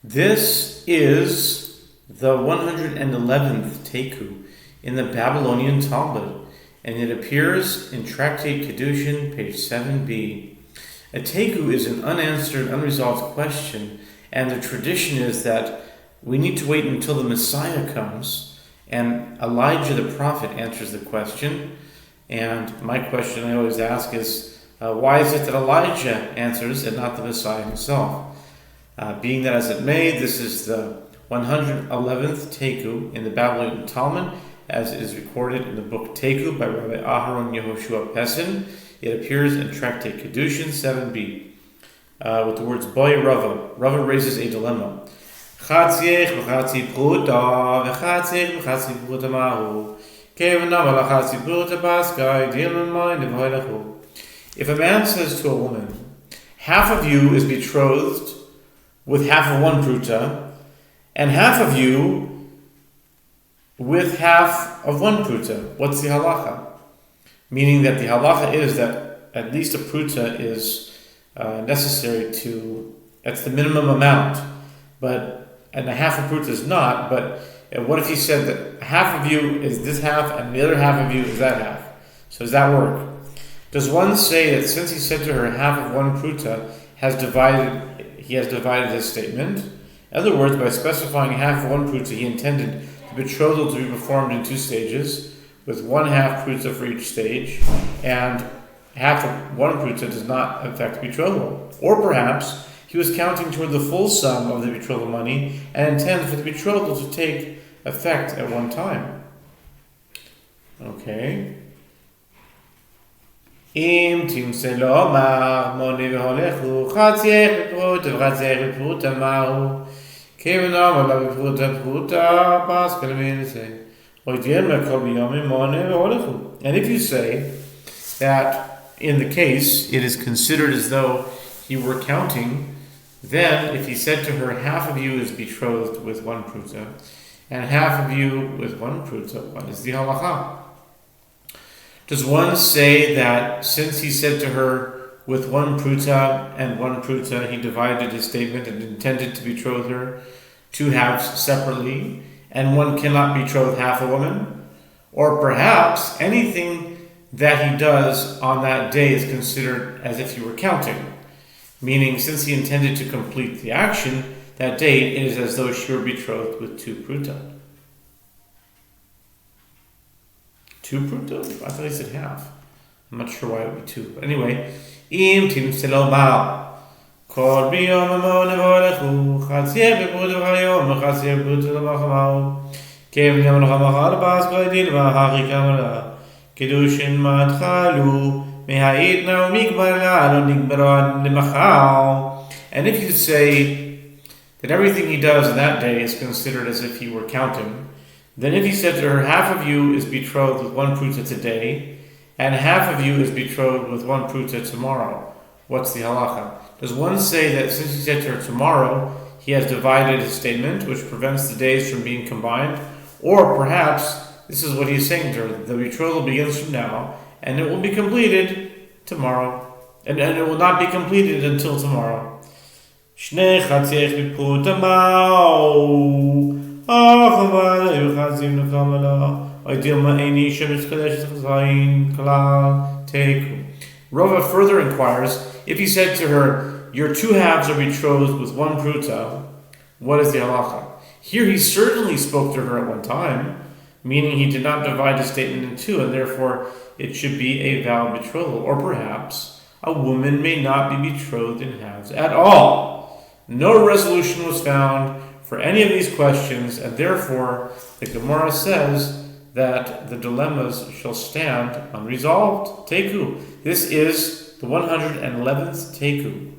This is the 111th Taiku in the Babylonian Talmud, and it appears in Tractate Kiddushin, page 7b. A Taiku is an unanswered, unresolved question, and the tradition is that we need to wait until the Messiah comes, and Elijah the prophet answers the question. And my question I always ask is, why is it that Elijah answers and not the Messiah himself? Being that as it may, this is the 111th Taiku in the Babylonian Talmud, as is recorded in the book Taiku by Rabbi Aharon Yehoshua Pessin. It appears in Tractate Kiddushin 7b with the words Boy Rava. Rava raises a dilemma. Chatzich v'chatzi pruta v'chatzich v'chatzi pruta mahu kevenam v'chatzi pruta paskai dilman mind v'hoylechu. If a man says to a woman, half of you is betrothed with half of one pruta, and half of you with half of one pruta, what's the halacha? Meaning that the halacha is that at least a pruta is necessary to, that's the minimum amount, and a half a pruta is not, but what if he said that half of you is this half and the other half of you is that half? So does that work? Does one say that since he said to her half of one pruta, he has divided his statement? In other words, by specifying half of one pruta, he intended the betrothal to be performed in two stages, with one half pruta for each stage, and half of one pruta does not affect betrothal. Or perhaps he was counting toward the full sum of the betrothal money and intends for the betrothal to take effect at one time. Okay. Im timse lo mar moni v'holechu chatzich v'pruta v'chatzich v'pruta mahu kevenam v'la v'pruta pruta paskel v'yinese oidiem kol b'yomim moni v'holechu. And if you say that in the case it is considered as though he were counting, then if he said to her, half of you is betrothed with one pruta and half of you with one pruta, what is the halacha? Does one say that since he said to her with one pruta and one pruta, he divided his statement and intended to betroth her two halves separately, and one cannot betroth half a woman? Or perhaps anything that he does on that day is considered as if he were counting, meaning since he intended to complete the action that day, it is as though she were betrothed with two pruta. Two pruta? I thought he said half. I'm not sure why it would be two. But anyway, im timse lo mar kol biyom amon v'holechu chatzich v'pruta v'chayom v'chatzich v'pruta l'machamahu kev yom l'chamachal b'askoi din v'hachi kamala Kiddushin matchalu meha'id na u'mikbar la'alo nikbaron l'machal. And if you say that everything he does on that day is considered as if he were counting, then if he said to her, half of you is betrothed with one pruta today, and half of you is betrothed with one pruta tomorrow, what's the halacha? Does one say that since he said to her tomorrow, he has divided his statement, which prevents the days from being combined? Or perhaps this is what he's saying to her, the betrothal begins from now, and it will be completed tomorrow, and it will not be completed until tomorrow. Shnei chatzich v'pruta ma'u Rava further inquires, if he said to her, your two halves are betrothed with one pruta, what is the halacha? Here he certainly spoke to her at one time, meaning he did not divide his statement in two, and therefore it should be a valid betrothal. Or perhaps a woman may not be betrothed in halves at all. No resolution was found for any of these questions, and therefore the Gemara says that the dilemmas shall stand unresolved. Taiku. This is the 111th Taiku.